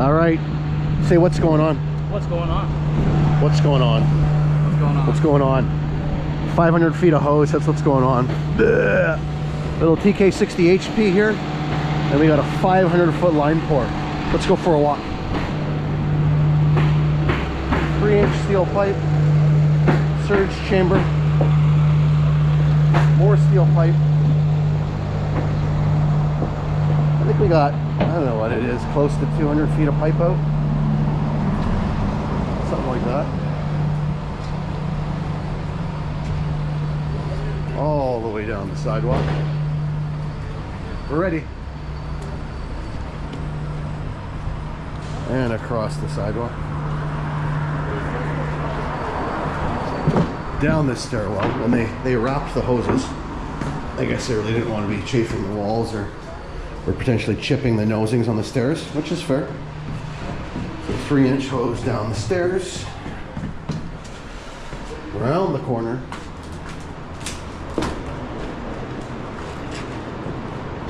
All right. Say what's going on. What's going on? What's going on? What's going on? What's going on? 500 feet of hose, that's what's going on. Blech. Little TK60 HP here. And we got a 500 foot line pour. Let's go for a walk. 3-inch steel pipe. Surge chamber. More steel pipe. I think we got, I don't know what it is, close to 200 feet of pipe out. Something like that. All the way down the sidewalk. We're ready. And across the sidewalk. Down this stairwell, and they wrapped the hoses. I guess they really didn't want to be chafing the walls or potentially chipping the nosings on the stairs, which is fair. So 3-inch hose down the stairs, around the corner,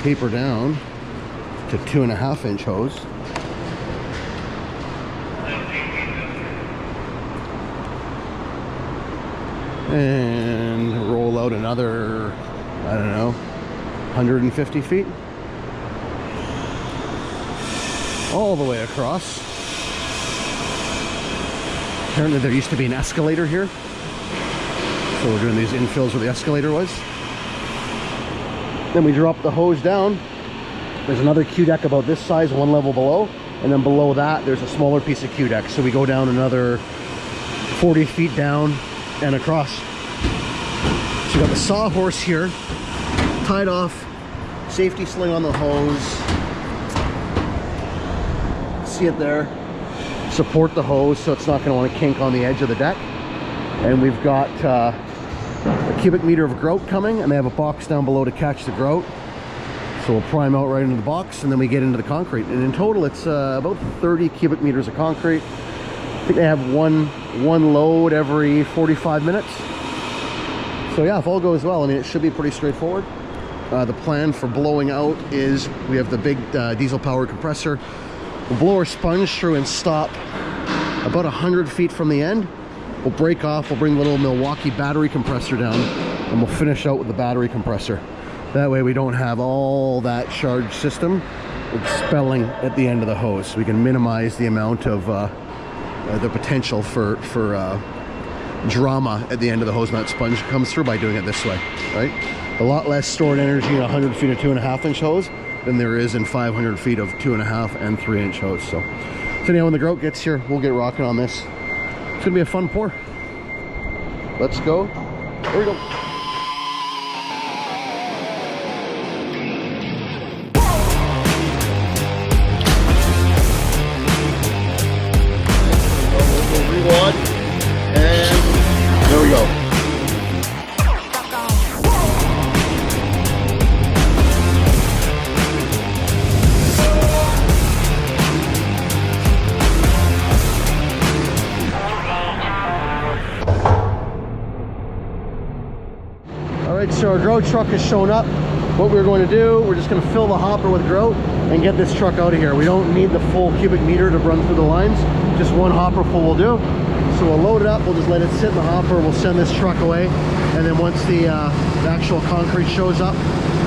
taper down to 2.5-inch hose. And roll out another, I don't know, 150 feet. All the way across. Apparently there used to be an escalator here. So we're doing these infills where the escalator was. Then we drop the hose down. There's another Q deck about this size, one level below. And then below that, there's a smaller piece of Q deck. So we go down another 40 feet down and across. So you got the sawhorse here, tied off, safety sling on the hose. See it there? Support the hose so it's not going to want to kink on the edge of the deck. And we've got a cubic meter of grout coming, and they have a box down below to catch the grout. So we'll prime out right into the box, and then we get into the concrete. And in total, it's about 30 cubic meters of concrete. I think they have one load every 45 minutes. So yeah, if all goes well, I mean, it should be pretty straightforward. The plan for blowing out is we have the big diesel powered compressor. We'll blow our sponge through and stop about 100 feet from the end. We'll break off, we'll bring the little Milwaukee battery compressor down, and we'll finish out with the battery compressor. That way we don't have all that charged system expelling at the end of the hose. We can minimize the amount of the potential for drama at the end of the hose when that sponge comes through by doing it this way, right? A lot less stored energy in 100 feet of 2.5-inch hose than there is in 500 feet of 2.5 and 3-inch hose. So anyhow, when the grout gets here, we'll get rocking on this. It's gonna be a fun pour. Let's go. Here we go. Rewind, and there we go. Alright, so our grout truck has shown up. What we're going to do, we're just going to fill the hopper with grout and get this truck out of here. We don't need the full cubic meter to run through the lines. Just one hopper full will do. So we'll load it up, we'll just let it sit in the hopper, we'll send this truck away, and then once the actual concrete shows up,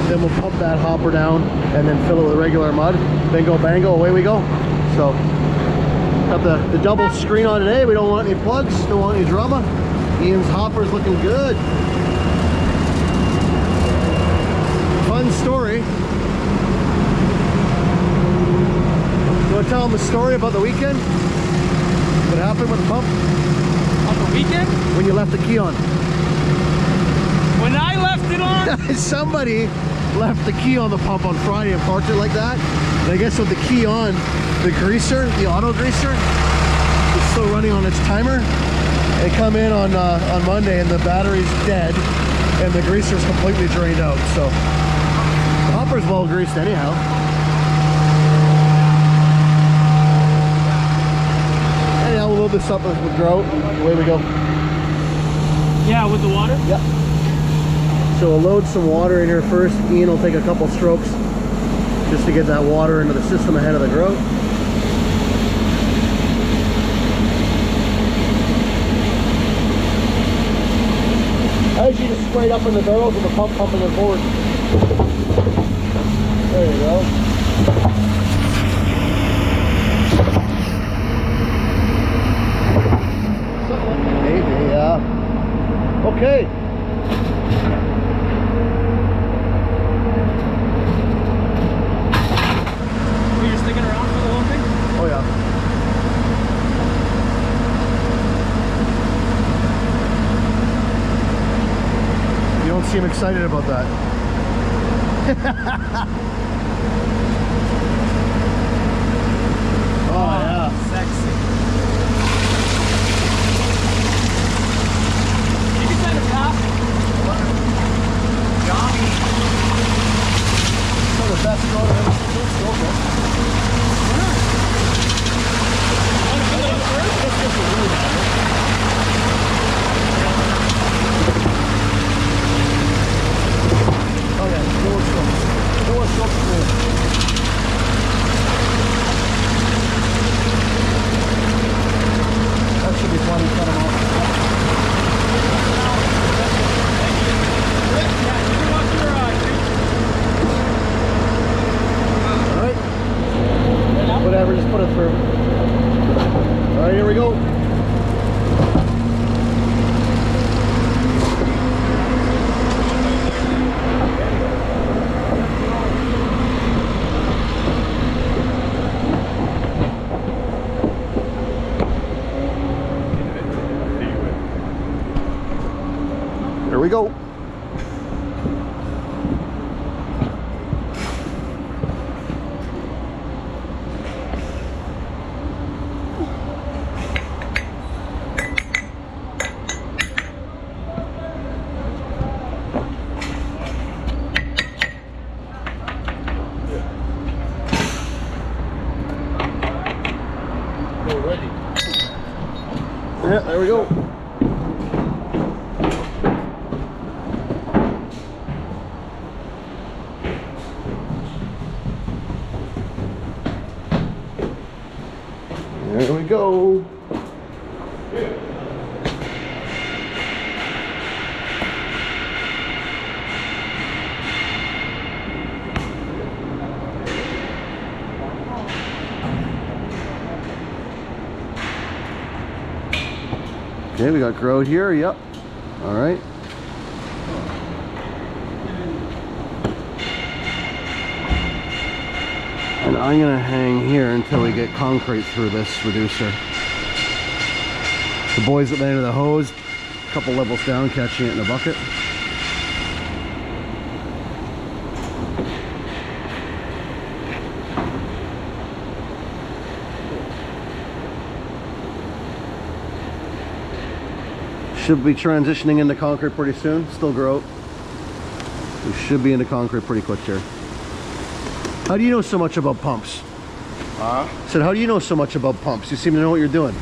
then we'll pump that hopper down and then fill it with regular mud. Bingo bango, away we go. So got the double screen on today. We don't want any plugs, don't want any drama. Ian's hopper's looking good. Fun story. You want to tell them the story about the weekend? What happened with the pump? On the weekend? When you left the key on. When I left it on? Somebody left the key on the pump on Friday and parked it like that. And I guess with the key on, the greaser, the auto greaser, is still running on its timer. They come in on Monday and the battery's dead and the greaser's completely drained out. So the hopper's well greased anyhow. Anyhow, we'll load this up with grout and away we go. Yeah, with the water? Yep. So we'll load some water in here first. Ian will take a couple strokes just to get that water into the system ahead of the grout. right up in the barrels and the pump pumping it forward. There you go. Maybe, yeah. Okay. Were you sticking around for the whole thing? Oh yeah. You don't seem excited about that. Oh yeah. Sexy. You can sign a top. Johnny. Some of the best road I've ever seen. Let's go, man. Let's get the road out of it. Oh yeah, no one strokes. No one strokes for me. That should be funny, cut them off. Alright. Whatever, just put it through. Alright, here we go. Here we go. We're ready. Yeah, there we go. There we go. Okay, we got grout here. Yep. All right. And I'm gonna hang here until we get concrete through this reducer. The boys at the end of the hose, a couple levels down, catching it in a bucket. Should be transitioning into concrete pretty soon. Still grout. We should be into concrete pretty quick here. How do you know so much about pumps? Huh? I said, how do you know so much about pumps? You seem to know what you're doing.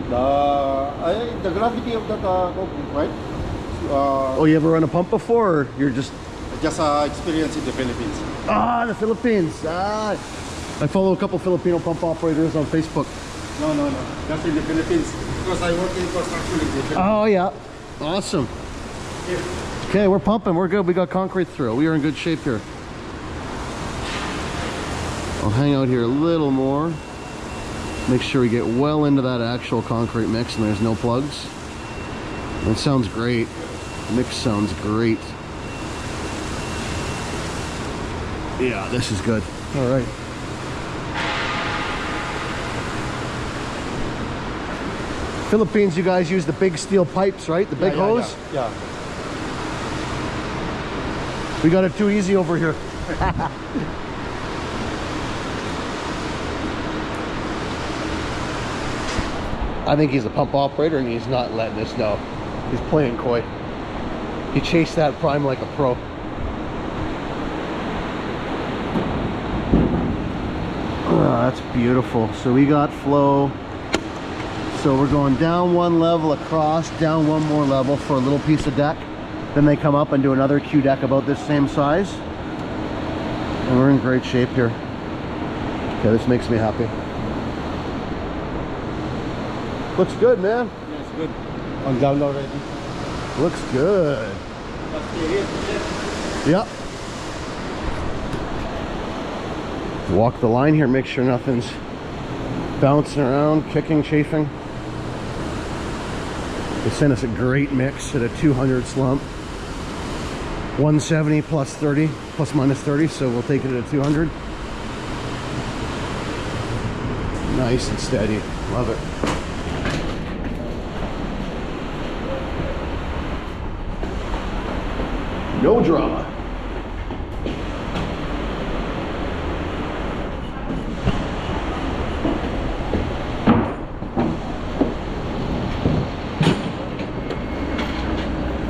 The gravity of that concrete, right? Oh, you ever run a pump before, or you're just... Just experience in the Philippines. Ah, the Philippines. Ah, I follow a couple Filipino pump operators on Facebook. No. That's in the Philippines. Because I work in construction in the Philippines. Oh, yeah. Awesome. Okay, we're pumping. We're good. We got concrete through. We are in good shape here. I'll hang out here a little more. Make sure we get well into that actual concrete mix and there's no plugs. That sounds great. Mix sounds great. Yeah, this is good. All right. Philippines, you guys use the big steel pipes, right? The big hose? Yeah. We got it too easy over here. I think he's a pump operator and he's not letting us know. He's playing coy. He chased that prime like a pro. Oh, that's beautiful. So we got flow. So we're going down one level across, down one more level for a little piece of deck. Then they come up and do another Q deck about this same size. And we're in great shape here. Okay, this makes me happy. Looks good, man. Yeah, it's good. I'm down already. Looks good. Yep. Walk the line here, make sure nothing's bouncing around, kicking, chafing. They sent us a great mix at a 200 slump. 170 plus 30, plus minus 30, so we'll take it at a 200. Nice and steady. Love it. No drama.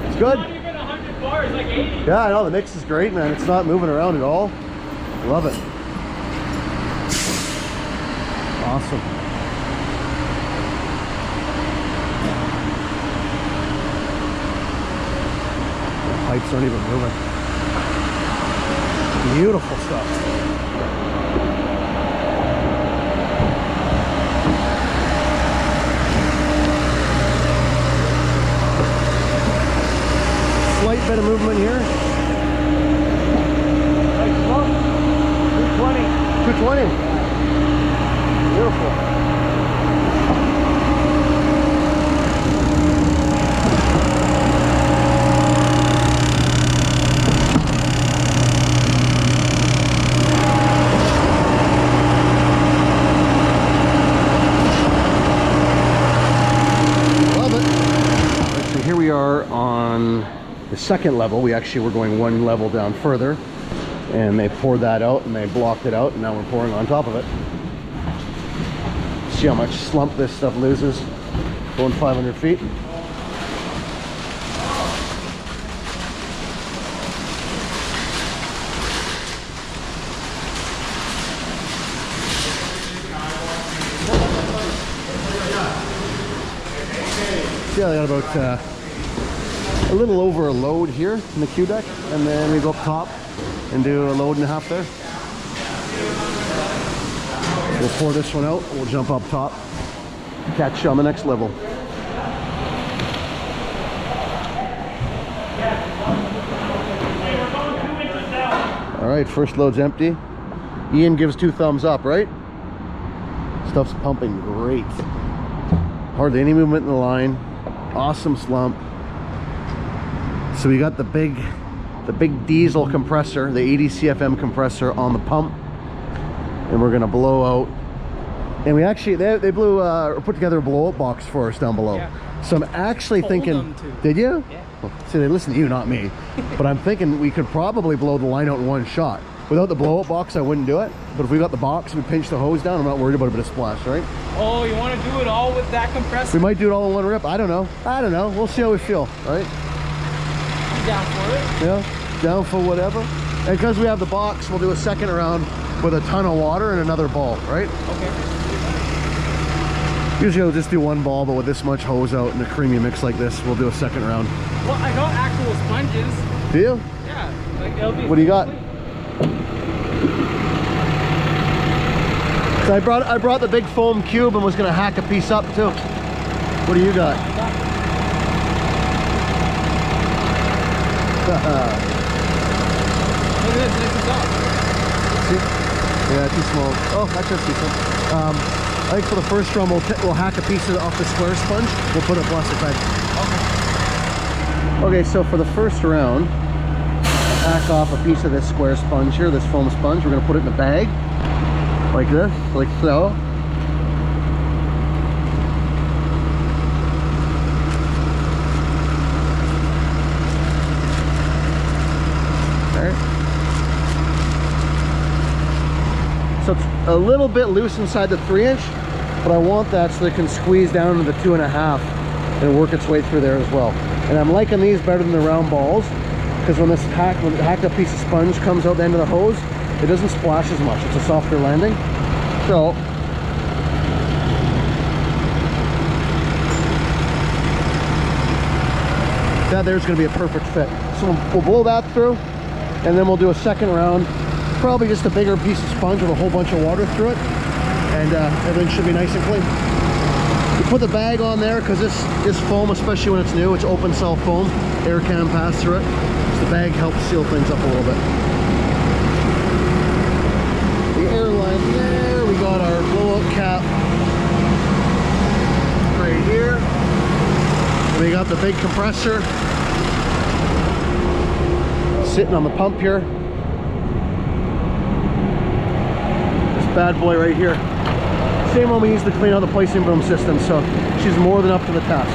It's good. Not even 100 bars, like 80. Yeah, I know, the mix is great, man. It's not moving around at all. Love it. Awesome. The pipes aren't even moving. Beautiful stuff. Slight bit of movement here. Like, slow. 220. 220. Beautiful. Love it. Right, so here we are on the second level. We actually were going one level down further, and they poured that out and they blocked it out, and now we're pouring on top of it. See how much slump this stuff loses going 500 feet. Yeah, I got about a little over a load here in the Q deck, and then we go up top and do a load and a half there. We'll pour this one out, we'll jump up top, catch you on the next level. All right, first load's empty. Ian gives 2 thumbs up, right? Stuff's pumping great. Hardly any movement in the line. Awesome slump. So we got the big diesel compressor, the 80 CFM compressor on the pump, and we're gonna blow out. And we actually they blew put together a blowout box for us down below. Yeah. So I'm actually thinking, did you? Yeah. Well, see, they listen to you, not me. But I'm thinking we could probably blow the line out in one shot. Without the blowout box, I wouldn't do it. But if we got the box, we pinch the hose down, I'm not worried about a bit of splash, right? Oh, you want to do it all with that compressor? We might do it all in one rip. I don't know. We'll see how we feel, right? I'm down for it. Yeah, down for whatever. And because we have the box, we'll do a second round with a ton of water and another ball, right? Okay. Usually we'll just do one ball, but with this much hose out and a creamy mix like this, we'll do a second round. Well, I got actual sponges. Do you? Yeah. Like it'll be. What do you got? So I brought the big foam cube and was gonna hack a piece up too. What do you got? Look at this is up. See? Yeah, too small. Oh, that's just decent. I think for the first drum, we'll hack a piece off the square sponge. We'll put it plastic bag. Okay. Okay, so for the first round, hack off a piece of this square sponge here, this foam sponge. We're gonna put it in the bag, like this, like so. So it's a little bit loose inside the 3-inch, but I want that so it can squeeze down to the 2.5 and work its way through there as well. And I'm liking these better than the round balls, because when this hacked up piece of sponge comes out the end of the hose, it doesn't splash as much. It's a softer landing. So that there's going to be a perfect fit. So we'll blow that through, and then we'll do a second round. Probably just a bigger piece of sponge with a whole bunch of water through it, and everything should be nice and clean. You put the bag on there because this foam, especially when it's new, it's open cell foam. Air can pass through it. So the bag helps seal things up a little bit. The airline there, we got our blowout cap right here. We got the big compressor sitting on the pump here. This bad boy right here. Same one we used to clean out the placing boom system, so she's more than up to the task.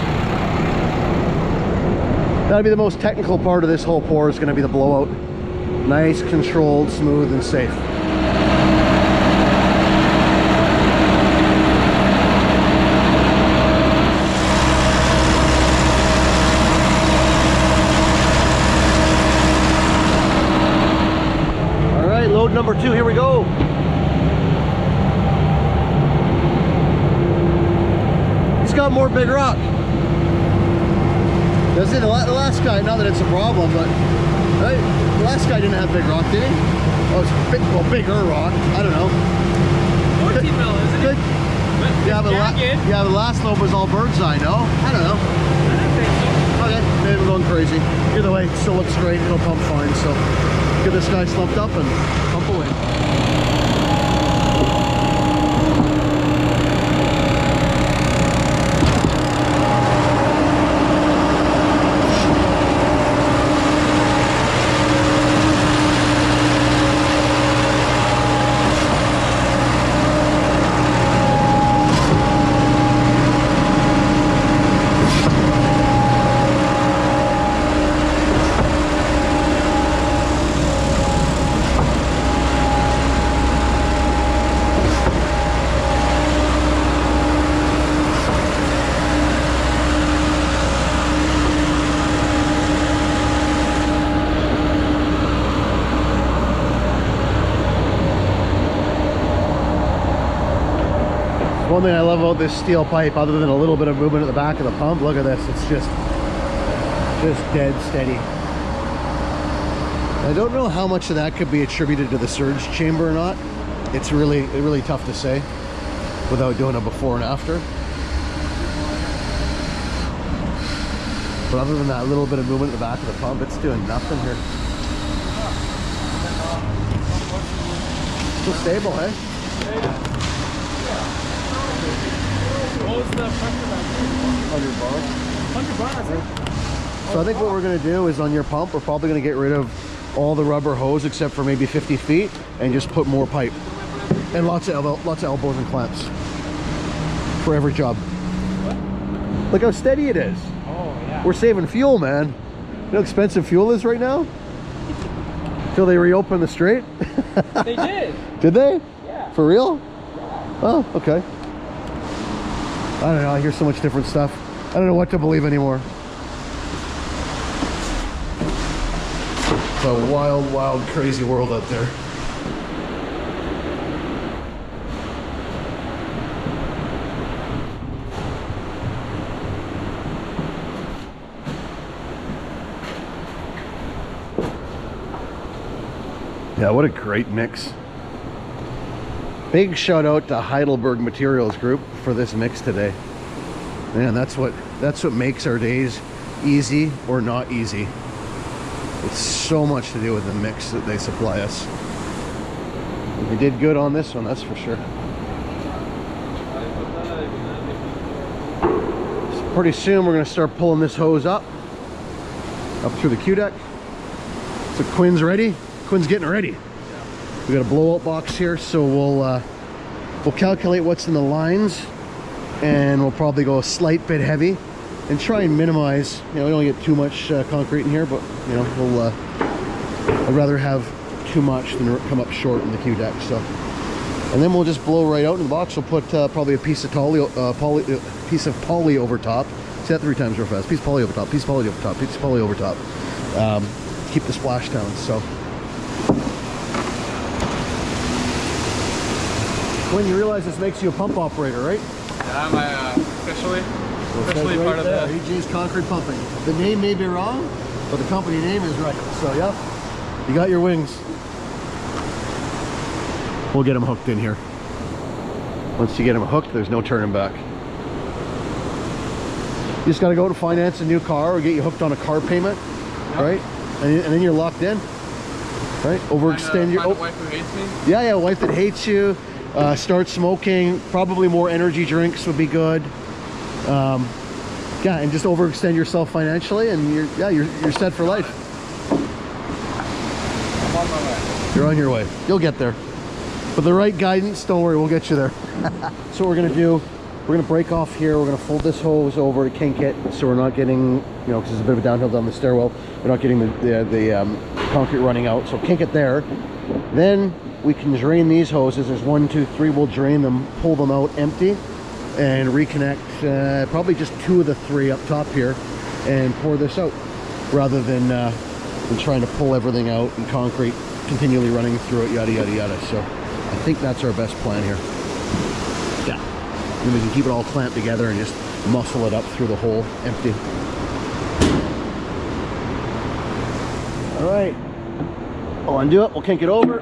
That'll be the most technical part of this whole pour, is going to be the blowout. Nice, controlled, smooth, and safe. All right, load number 2, here we go. Got more big rock. That's it. The last guy, not that it's a problem, but right, the last guy didn't have big rock, did he? Oh, it's big, well, bigger rock. I don't know. 14 mil, isn't it? Yeah, but the last load was all bird's eye. No, I don't know. I don't think so. Okay, maybe we're going crazy. Either way, it still looks great. It'll pump fine. So get this guy slumped up and pump away. One thing I love about this steel pipe, other than a little bit of movement at the back of the pump, look at this, it's just dead steady. I don't know how much of that could be attributed to the surge chamber or not. It's really tough to say without doing a before and after. But other than that little bit of movement at the back of the pump, it's doing nothing here. Still stable, eh? What was the pressure back there? 100 bar. 100 bar, I think. So I think what we're going to do is on your pump, we're probably going to get rid of all the rubber hose except for maybe 50 feet and just put more pipe. And lots of elbows and clamps for every job. What? Look how steady it is. Oh, yeah. We're saving fuel, man. You know how expensive fuel is right now? Till they reopen the strait? They did. Did they? Yeah. For real? Yeah. Oh, okay. I don't know, I hear so much different stuff. I don't know what to believe anymore. It's a wild, wild, crazy world out there. Yeah, what a great mix. Big shout out to Heidelberg Materials Group for this mix today. Man, that's what makes our days easy or not easy. It's so much to do with the mix that they supply us. We did good on this one, that's for sure. So pretty soon we're going to start pulling this hose up through the Q-deck. So Quinn's ready. Quinn's getting ready. We got a blowout box here, so we'll calculate what's in the lines, and we'll probably go a slight bit heavy and try and minimize. You know, we don't get too much concrete in here, but you know, we'll. I'd rather have too much than come up short in the Q deck. So, and then we'll just blow right out in the box. We'll put probably a piece of piece of poly over top. Say that 3 times real fast. Piece of poly over top. Piece of poly over top. Piece of poly over top. Keep the splash down. So. When you realize this makes you a pump operator, right? Yeah, I'm officially part of the EJ's Concrete Pumping. The name may be wrong, but the company name is right. So yeah, you got your wings. We'll get them hooked in here. Once you get them hooked, there's no turning back. You just got to go out and finance a new car or get you hooked on a car payment, right? And then you're locked in, right? Overextend your... Find a wife who hates me? Yeah, a wife that hates you. Start smoking. Probably more energy drinks would be good. Yeah, and just overextend yourself financially, and you're set for life. I'm on my way. You're on your way. You'll get there. With the right guidance, don't worry, we'll get you there. So what we're gonna do, we're gonna break off here. We're gonna fold this hose over to kink it, so we're not getting, because there's a bit of a downhill down the stairwell, we're not getting the concrete running out. So kink it there. Then we can drain these hoses. There's 1, 2, 3. We'll drain them, pull them out empty, and reconnect probably just 2 of the 3 up top here, and pour this out, rather than trying to pull everything out and concrete continually running through it, yada yada yada. So I think that's our best plan here. Yeah, and we can keep it all clamped together and just muscle it up through the hole empty. All right, I'll undo it. We'll kink it over.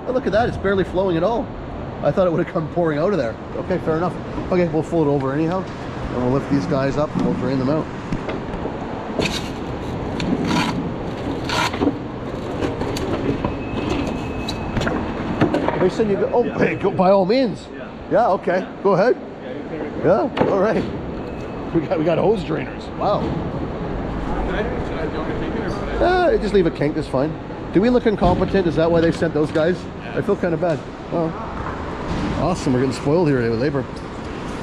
Oh, look at that, it's barely flowing at all. I thought it would have come pouring out of there. Okay, fair enough. Okay, we'll fold it over anyhow, and we'll lift these guys up and we'll drain them out. They said you go. Oh, hey, go by all means. Yeah. Okay. Go ahead. Yeah. All right. We got hose drainers. Wow. Just leave it kinked. It's fine. Do we look incompetent? Is that why they sent those guys? I feel kind of bad. Oh, awesome. We're getting spoiled here with labor.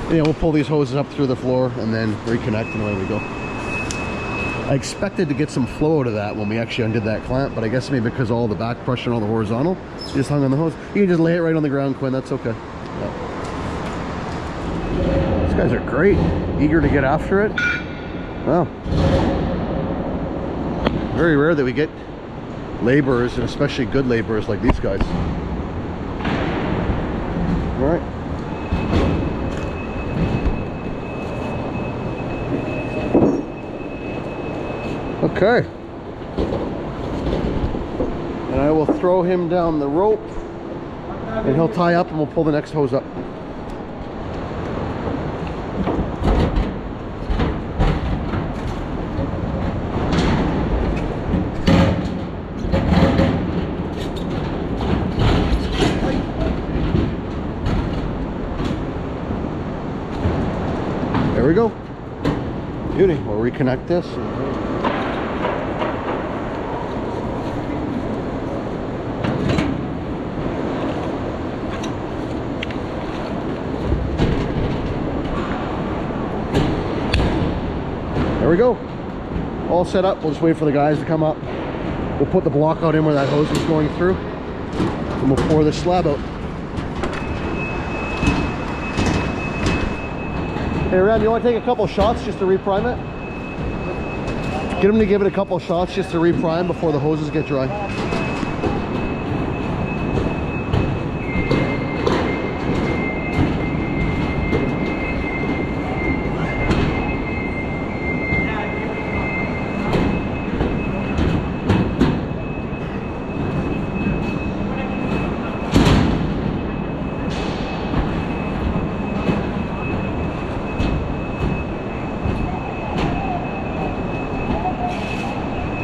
Yeah, we'll pull these hoses up through the floor and then reconnect, and away we go. I expected to get some flow out of that when we actually undid that clamp, but I guess maybe because all the back pressure and all the horizontal just hung on the hose. You can just lay it right on the ground, Quinn. That's okay. Yeah. These guys are great. Eager to get after it. Wow. Very rare that we get laborers, and especially good laborers like these guys. All right. Okay. And I will throw him down the rope, and he'll tie up, and we'll pull the next hose up. There we go. Beauty. We'll reconnect this. There we go. All set up. We'll just wait for the guys to come up. We'll put the block out in where that hose is going through, and we'll pour this slab out. Hey Ram, you want to take a couple shots just to reprime it? Get them to give it a couple shots just to reprime before the hoses get dry.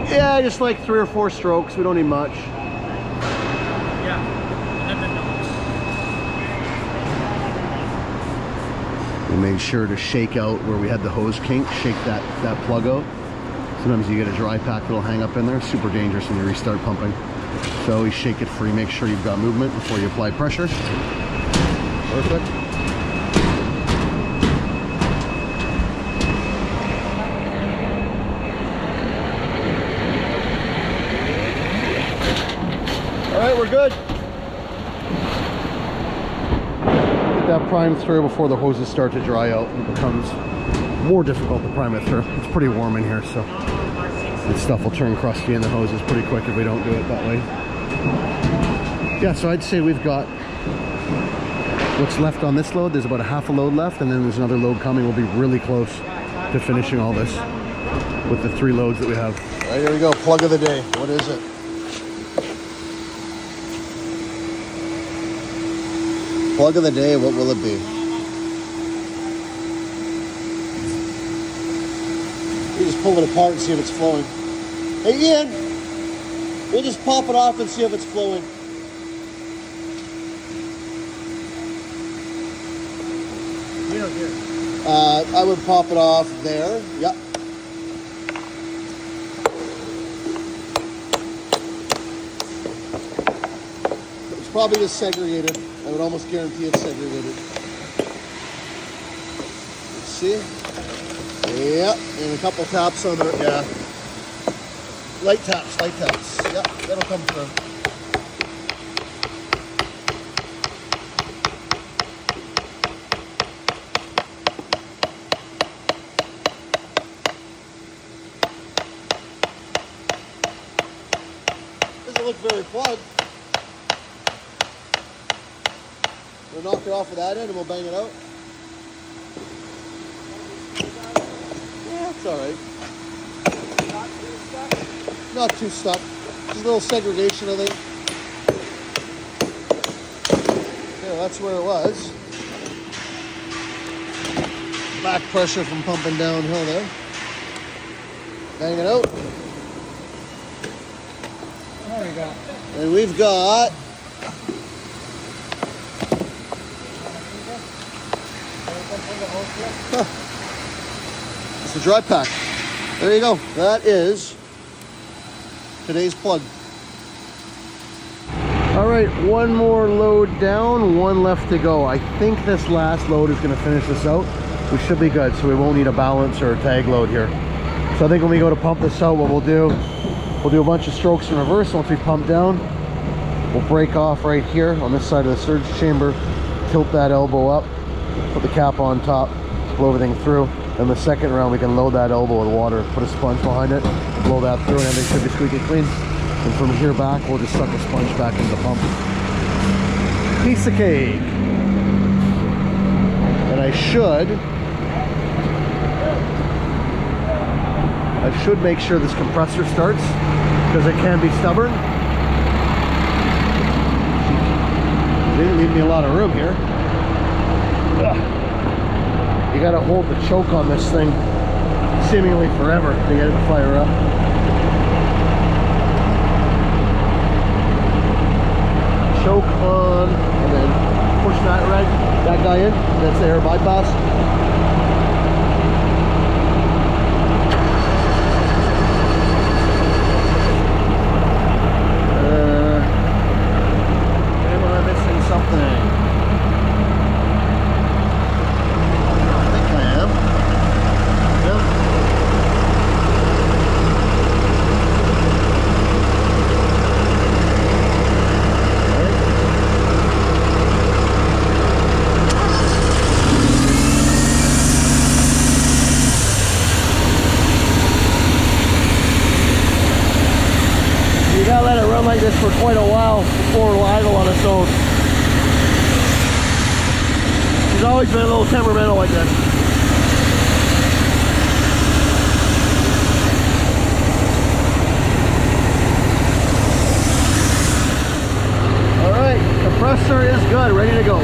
Yeah, just like 3 or 4 strokes. We don't need much. Yeah. We made sure to shake out where we had the hose kink, shake that plug out. Sometimes you get a dry pack that'll hang up in there. Super dangerous when you restart pumping. So we shake it free, make sure you've got movement before you apply pressure. Perfect. All right, we're good. Get that primed through before the hoses start to dry out. It becomes more difficult to prime it through. It's pretty warm in here, so this stuff will turn crusty in the hoses pretty quick if we don't do it that way. Yeah, so I'd say we've got what's left on this load. There's about a half a load left, and then there's another load coming. We'll be really close to finishing all this with the 3 loads that we have. All right, here we go. Plug of the day. What is it? Plug of the day, what will it be? We just pull it apart and see if it's flowing. Hey Ian, we'll just pop it off and see if it's flowing. I would pop it off there. Yep. It's probably just segregated. I would almost guarantee it's segregated. Let's see. Yep. And a couple taps on the, yeah. Light taps, light taps. Yep, that'll come through. Doesn't look very plugged. We'll knock it off of that end and we'll bang it out. Yeah, it's alright. Not too stuck. Just a little segregation, I think. Yeah, that's where it was. Back pressure from pumping downhill there. Bang it out. There we go. And we've got it's a dry pack. There you go. That is today's plug. All right, one more load down, one left to go. I think this last load is going to finish this out. We should be good, so we won't need a balance or a tag load here. So I think when we go to pump this out, what we'll do a bunch of strokes in reverse. Once we pump down, we'll break off right here on this side of the surge chamber, tilt that elbow up, put the cap on top, blow everything through. Then the second round we can load that elbow with water, put a sponge behind it, blow that through, and everything should be squeaky clean. And from here back, we'll just suck the sponge back into the pump. Piece of cake. And I should make sure this compressor starts, because it can be stubborn. They didn't leave me a lot of room here. Ugh. You gotta hold the choke on this thing seemingly forever to get it to fire up. Choke on, and then push that guy in. That's the air bypass. Am I missing something? Like this for quite a while before we're idle on its own. She's always been a little temperamental like this. Alright, compressor is good, ready to go.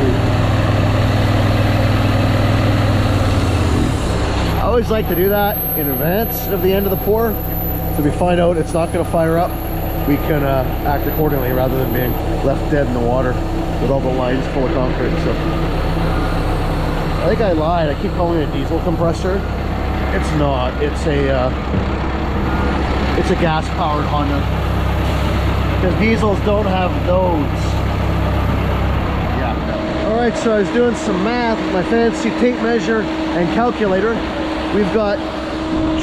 I always like to do that in advance of the end of the pour, so we find out it's not going to fire up. We can act accordingly rather than being left dead in the water with all the lines full of concrete. So I think I lied. I keep calling it a diesel compressor. It's not. It's a gas-powered Honda, because diesels don't have those. Yeah. All right. So I was doing some math with my fancy tape measure and calculator. We've got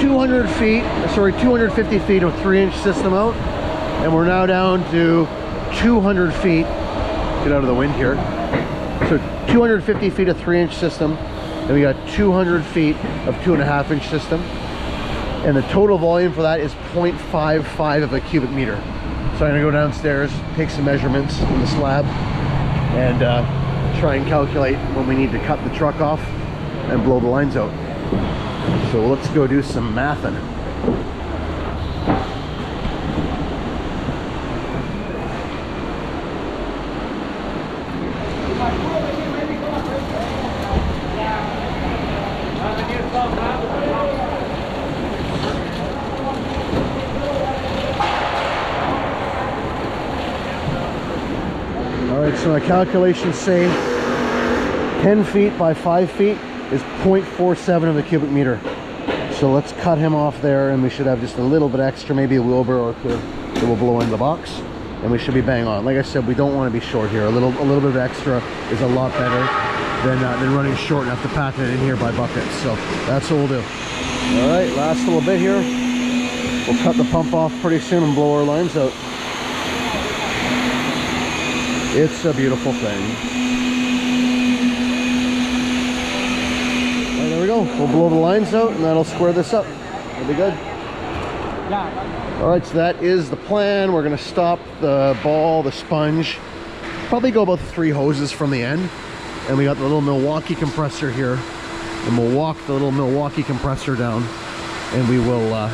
250 feet of 3-inch system out. And we're now down to 200 feet. Get out of the wind here. So 250 feet of 3-inch system. And we got 200 feet of 2.5-inch system. And the total volume for that is 0.55 of a cubic meter. So I'm gonna go downstairs, take some measurements in the slab, and try and calculate when we need to cut the truck off and blow the lines out. So let's go do some mathing. Right, so my calculations say 10 feet by 5 feet is 0.47 of a cubic meter. So let's cut him off there, and we should have just a little bit extra, maybe a wheelbarrow or two that will blow into the box, and we should be bang on. Like I said, we don't want to be short here. A little bit of extra is a lot better than running short and have to pack it in here by buckets. So that's what we'll do. All right, last little bit here. We'll cut the pump off pretty soon and blow our lines out. It's a beautiful thing. All right, there we go. We'll blow the lines out and that'll square this up. It'll be good. Yeah. All right, so that is the plan. We're gonna stop the ball, the sponge, probably go about 3 hoses from the end. And we got the little Milwaukee compressor here. And we'll walk the little Milwaukee compressor down and we will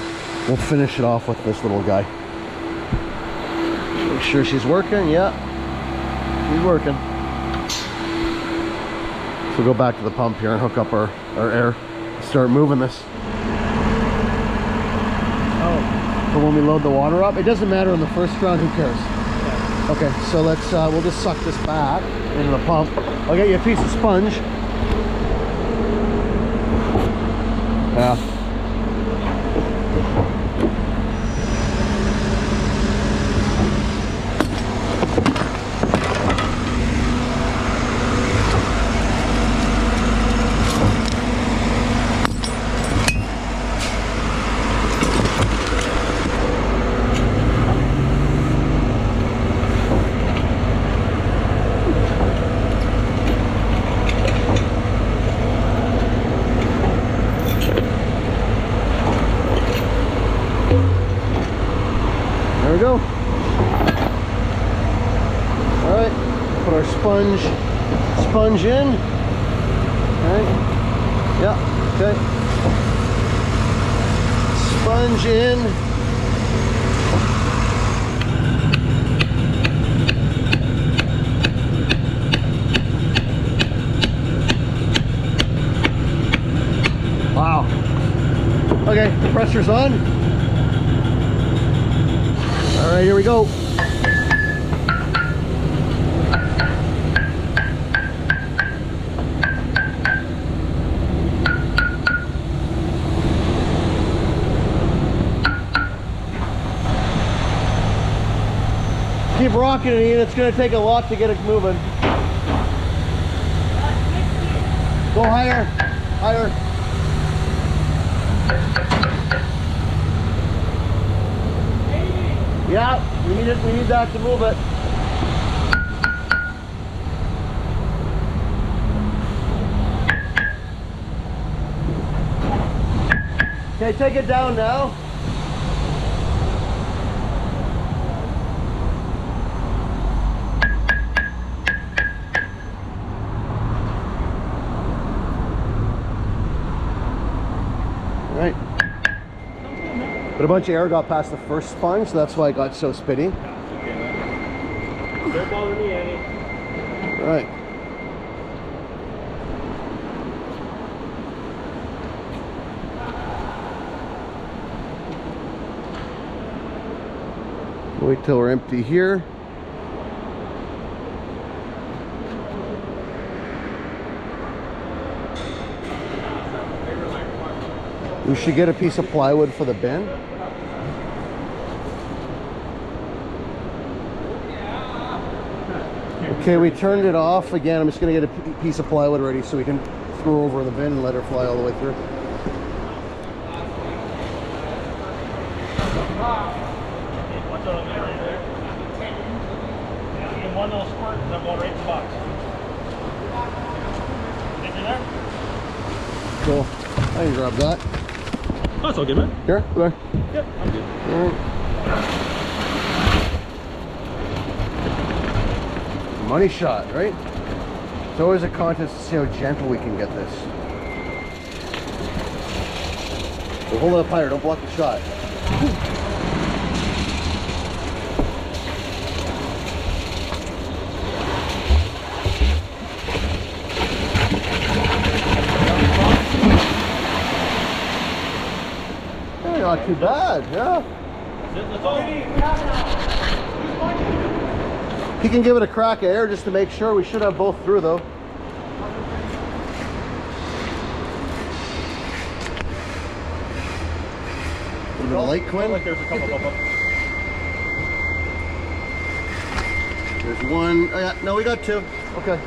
we'll finish it off with this little guy. Make sure she's working. Yeah, she's working. So we'll go back to the pump here and hook up our air, start moving this. Oh, so when we load the water up, it doesn't matter in the first round, who cares? Yeah. Okay, so let's we'll just suck this back into the pump. I'll get you a piece of sponge. Yeah. There we go. All right, put our sponge in. All right. Yeah. Okay. Sponge in. Wow. Okay, the pressure's on. All right, here we go. Keep rocking it, Ian. It's going to take a lot to get it moving. Go higher, higher. Yeah, we need it. We need that to move it. Okay, take it down now. All right. But a bunch of air got past the first sponge, so that's why it got so spitty. Don't bother me, Annie. All right. Wait till we're empty here. We should get a piece of plywood for the bin. Okay, we turned it off again. I'm just going to get a piece of plywood ready so we can throw over in the bin and let her fly all the way through. What's on there right there? And one little squirt, and then go right in the box. Think you're there? Cool. I can grab that. Oh, it's all good, man. Here, there. Yep, I'm good. All right. Money shot, right? It's always a contest to see how gentle we can get this. So hold it up higher, don't block the shot. Yeah, not too bad, yeah. That's all. He can give it a crack of air just to make sure. We should have both through though. A little bit of light, Quinn. Like there's a couple bump ups. There's one. Oh yeah, no, we got two. Okay.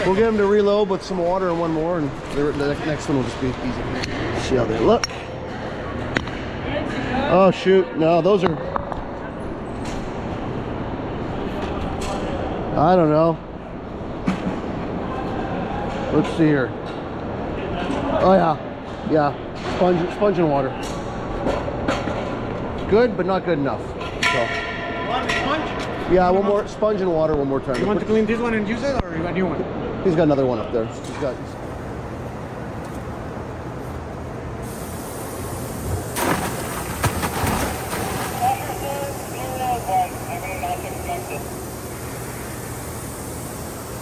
We'll get him to reload with some water and one more, and the next one will just be easy. See how they look. Oh shoot, no, those are, I don't know. Let's see here. Oh yeah, yeah, sponge and water. Good, but not good enough. So. One sponge? Yeah, one more, sponge and water one more time. You want to clean this one and use it, or you got a new one? He's got another one up there. He's got.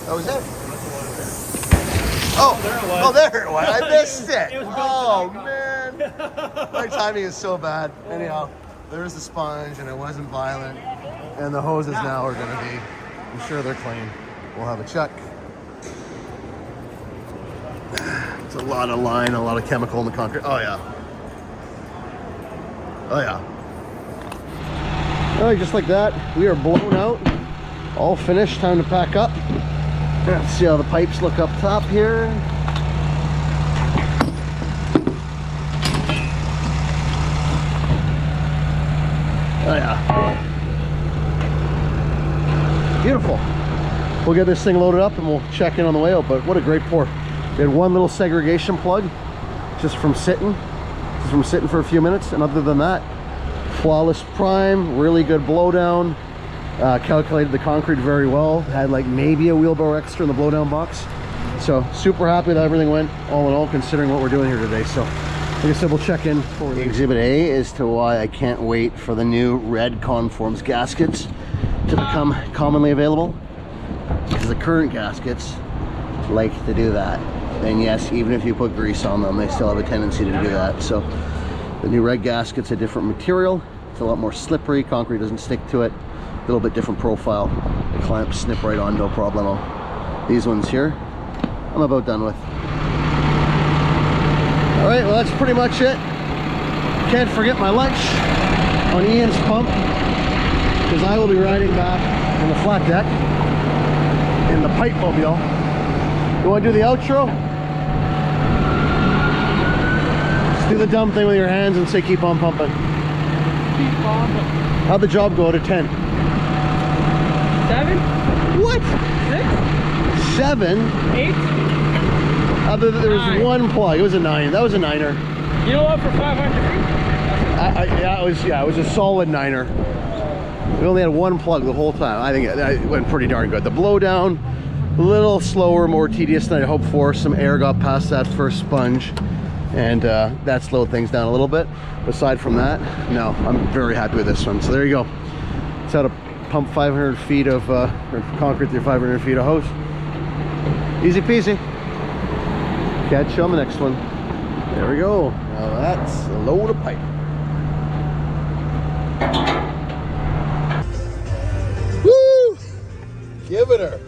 That was it. Oh, there it was. I missed it. Oh man, my timing is so bad. Anyhow, there's the sponge, and it wasn't violent. And the hoses now are going to be. I'm sure they're clean. We'll have a check. It's a lot of line, a lot of chemical in the concrete. Oh yeah. Oh yeah. All right, just like that, we are blown out. All finished. Time to pack up. Let's see how the pipes look up top here. Oh yeah. Beautiful. We'll get this thing loaded up and we'll check in on the way out, but what a great pour. We had one little segregation plug just from sitting for a few minutes, and other than that, flawless prime, really good blowdown. Calculated the concrete very well. Had like maybe a wheelbarrow extra in the blowdown box. So super happy that everything went all in all, considering what we're doing here today. So like I said, we'll check in for the Exhibit A as to why I can't wait for the new red conforms gaskets to become commonly available, because the current gaskets like to do that. And yes, even if you put grease on them, they still have a tendency to do that. So the new red gasket's a different material. It's a lot more slippery. Concrete doesn't stick to it. A little bit different profile. The clamps snip right on, no problemo. These ones here, I'm about done with. All right, well that's pretty much it. Can't forget my lunch on Ian's pump, because I will be riding back on the flat deck in the pipe mobile. You want to do the outro? Just do the dumb thing with your hands and say keep on pumping. Keep on pumping. How'd the job go out of 10? 7? What? 6? 7? 8? Other than there was 9. one plug. It was a 9. That was a 9er. You know what, for 500 feet? Yeah, it was a solid 9er. We only had one plug the whole time. I think it went pretty darn good. The blowdown, a little slower, more tedious than I hoped for. Some air got past that first sponge, and that slowed things down a little bit. Aside from that, no, I'm very happy with this one. So there you go. It's how to pump 500 feet of concrete through 500 feet of hose. Easy peasy. Catch you on the next one. There we go. Now that's a load of pipe. Woo! Give it her.